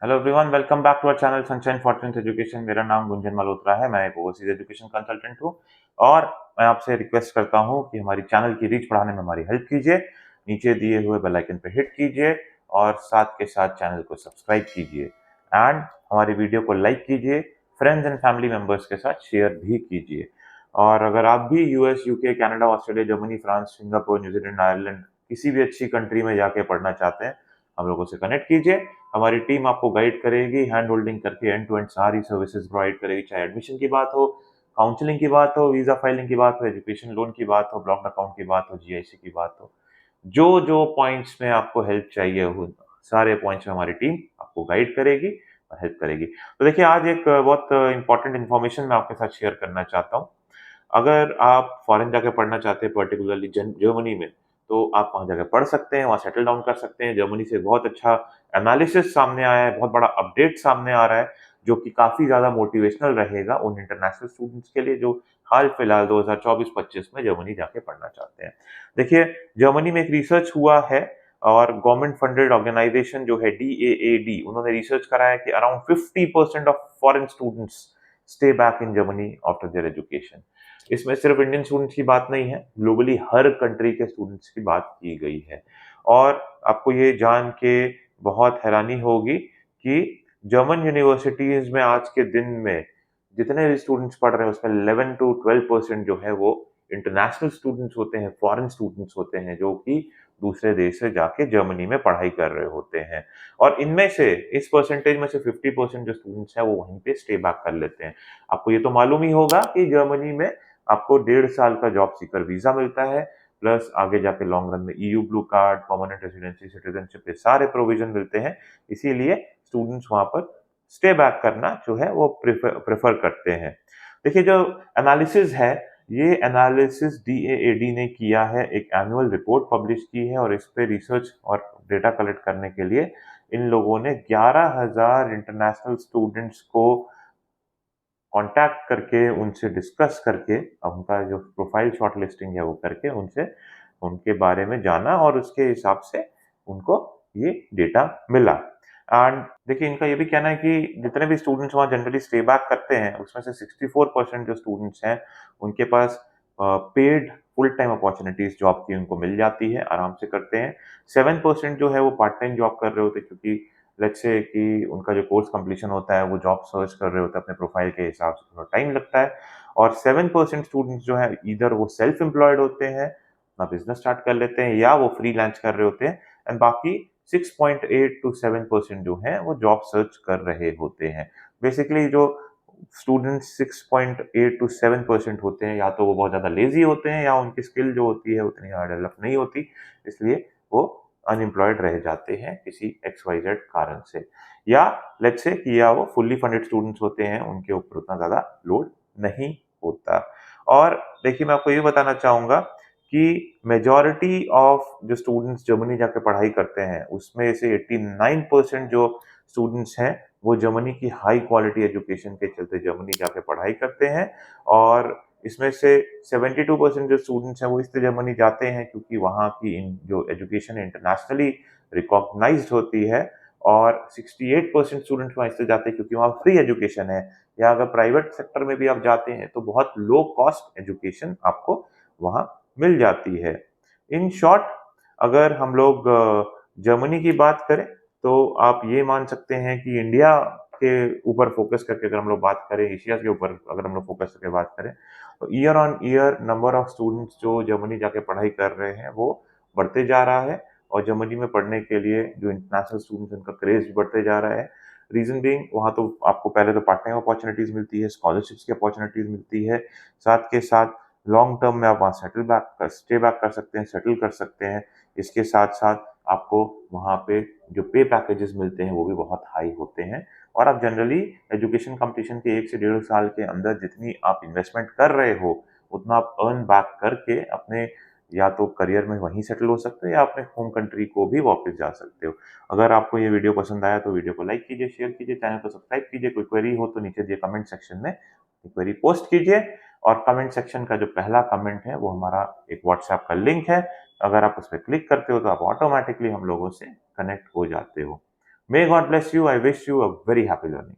Hello everyone, welcome back to our channel Sunshine Fortunes Education. मेरा नाम गुंजन मल्होत्रा है। मैं एक ओवरसीज एजुकेशन कंसल्टेंट हूँ और मैं आपसे रिक्वेस्ट करता हूँ कि हमारी चैनल की रीच बढ़ाने में हमारी हेल्प कीजिए। नीचे दिए हुए बेल आइकन पर हिट कीजिए और साथ के साथ चैनल को सब्सक्राइब कीजिए एंड हमारी वीडियो को लाइक कीजिए। फ्रेंड्स एंड फैमिली मेंबर्स के साथ शेयर भी कीजिए। और अगर आप भी US, UK, Canada, Australia, Germany, France, Singapore, New Zealand, Ireland किसी भी अच्छी कंट्री में जाके पढ़ना चाहते हैं, हम लोगों से कनेक्ट कीजिए। हमारी टीम आपको गाइड करेगी, हैंड होल्डिंग करके एंड टू एंड सारी सर्विसेज प्रोवाइड करेगी। चाहे एडमिशन की बात हो, काउंसलिंग की बात हो, वीजा फाइलिंग की बात हो, एजुकेशन लोन की बात हो, ब्लॉक्ड अकाउंट की बात हो, जीआईसी की बात हो, जो जो पॉइंट्स में आपको हेल्प चाहिए हो, सारे पॉइंट्स में हमारी टीम आपको गाइड करेगी और हेल्प करेगी। तो देखिए, आज एक बहुत इंपॉर्टेंट इन्फॉर्मेशन मैं आपके साथ शेयर करना चाहता हूँ। अगर आप फॉरेन जाके पढ़ना चाहते हैं, पर्टिकुलरली जर्मनी में, तो आप वहाँ जाके पढ़ सकते हैं, वहाँ सेटल डाउन कर सकते हैं। जर्मनी से बहुत अच्छा एनालिसिस सामने आया है, बहुत बड़ा अपडेट सामने आ रहा है, जो कि काफ़ी ज़्यादा मोटिवेशनल रहेगा उन इंटरनेशनल स्टूडेंट्स के लिए जो हाल-फिलहाल 2024-25 में जर्मनी जाके पढ़ना चाहते हैं। देखिए, जर्मनी में एक रिसर्च हुआ है और गवर्नमेंट फंडेड ऑर्गेनाइजेशन जो है डीएएडी, उन्होंने रिसर्च करा है कि around 50% of foreign students stay back in Germany after their education. इसमें सिर्फ इंडियन स्टूडेंट्स की बात नहीं है, ग्लोबली हर कंट्री के स्टूडेंट्स की बात की गई है। और आपको ये जान के बहुत हैरानी होगी कि जर्मन यूनिवर्सिटीज में आज के दिन में जितने भी स्टूडेंट्स पढ़ रहे हैं, उसमें 11 टू 12% जो है वो इंटरनेशनल स्टूडेंट्स होते हैं, फॉरेन स्टूडेंट्स होते हैं, जो कि दूसरे देश से जाके जर्मनी में पढ़ाई कर रहे होते हैं। और इनमें से, इस परसेंटेज में से 50% जो स्टूडेंट्स हैं वो वहीं पे स्टे बैक कर लेते हैं। आपको ये तो मालूम ही होगा कि जर्मनी में आपको 1.5 साल का जॉब सीकर वीजा मिलता है, प्लस आगे जाके लॉन्ग रन में EU blue card, permanent residency, citizenship के सारे प्रोविजन मिलते हैं। इसीलिए स्टूडेंट्स वहां पर स्टे बैक करना जो है वो प्रेफर करते हैं। देखिए, जो एनालिसिस है, ये एनालिसिस डीएएडी ने किया है, एक एनुअल रिपोर्ट पब्लिश की है और इस पे रिसर्च और डेटा कलेक्ट करने के लिए इन लोगों ने 11,000 इंटरनेशनल स्टूडेंट्स को कॉन्टैक्ट करके, उनसे डिस्कस करके, उनका जो प्रोफाइल शॉर्ट लिस्टिंग है वो करके उनसे उनके बारे में जाना और उसके हिसाब से उनको ये डेटा मिला। एंड देखिए, इनका ये भी कहना है कि जितने भी स्टूडेंट्स वहाँ जनरली स्टे बैक करते हैं, उसमें से 64% जो स्टूडेंट्स हैं उनके पास paid full time opportunities job की उनको मिल जाती है, आराम से करते हैं। 7% जो है वो पार्ट टाइम जॉब कर रहे होते हैं, क्योंकि लेट्स से कि उनका जो कोर्स कंप्लीशन होता है वो जॉब सर्च कर रहे होते हैं, अपने प्रोफाइल के हिसाब से थोड़ा टाइम लगता है। और 7% स्टूडेंट्स जो है इधर वो सेल्फ एम्प्लॉयड होते हैं, अपना बिजनेस स्टार्ट कर लेते हैं, या वो फ्रीलांस कर रहे होते हैं। एंड बाकी 6.8 टू 7% जो है वो जॉब सर्च कर रहे होते हैं। बेसिकली जो स्टूडेंट्स 6.8 टू 7% होते हैं, या तो वो बहुत ज्यादा लेजी होते हैं, या उनकी स्किल जो होती है उतनी डेवलप नहीं होती, इसलिए वो अनएम्प्लॉयड रह जाते हैं किसी XYZ कारण से। या लेट्स से कि या वो फुल्ली फंडेड स्टूडेंट्स होते हैं, उनके ऊपर उतना ज़्यादा लोड नहीं होता। और देखिए, मैं आपको ये बताना चाहूँगा कि मेजॉरिटी ऑफ जो स्टूडेंट्स जर्मनी जाके पढ़ाई करते हैं, उसमें से 89% जो स्टूडेंट्स हैं, वो जर्मनी की हाई क्वालिटी एजुकेशन के चलते जर्मनी जाके पढ़ाई करते हैं। और इसमें से 72% जो स्टूडेंट्स हैं वो इसलिए जर्मनी जाते हैं क्योंकि वहाँ की जो एजुकेशन इंटरनेशनली रिकॉग्नाइज्ड होती है। और 68% स्टूडेंट्स वहाँ इसलिए जाते हैं क्योंकि वहाँ फ्री एजुकेशन है। या अगर प्राइवेट सेक्टर में भी आप जाते हैं तो बहुत लो कॉस्ट एजुकेशन आपको वहाँ मिल जाती है। इन शॉर्ट, अगर हम लोग जर्मनी की बात करें, तो आप ये मान सकते हैं कि इंडिया के ऊपर फोकस करके अगर हम लोग बात करें, एशिया के ऊपर अगर हम लोग फोकस करके बात करें, तो year on year number of students जो जर्मनी जाके पढ़ाई कर रहे हैं वो बढ़ते जा रहा है। और जर्मनी में पढ़ने के लिए जो इंटरनेशनल स्टूडेंट्स, उनका क्रेज भी बढ़ते जा रहा है। रीजन बीइंग, वहाँ तो आपको पहले तो पार्ट टाइम अपॉर्चुनिटीज मिलती है, स्कॉलरशिप्स की अपॉर्चुनिटीज मिलती है, साथ के साथ लॉन्ग टर्म में आप वहाँ स्टे बैक कर सकते हैं, सेटल कर सकते हैं। इसके साथ साथ आपको वहाँ पे जो पे पैकेजेस मिलते हैं वो भी बहुत हाई होते हैं। और आप जनरली एजुकेशन कंप्लीशन के 1 से 1.5 साल के अंदर जितनी आप इन्वेस्टमेंट कर रहे हो, उतना आप अर्न बैक करके अपने या तो करियर में वहीं सेटल हो सकते हो, या अपने होम कंट्री को भी वापस जा सकते हो। अगर आपको ये वीडियो पसंद आया तो वीडियो को लाइक कीजिए, शेयर कीजिए, चैनल को सब्सक्राइब कीजिए। कोई क्वेरी हो तो नीचे दिए कमेंट सेक्शन में क्वेरी पोस्ट कीजिए। और कमेंट सेक्शन का जो पहला कमेंट है वो हमारा एक व्हाट्सएप का लिंक है। अगर आप उस पर क्लिक करते हो तो आप ऑटोमेटिकली हम लोगों से कनेक्ट हो जाते हो। May God bless you. I wish you a very happy learning.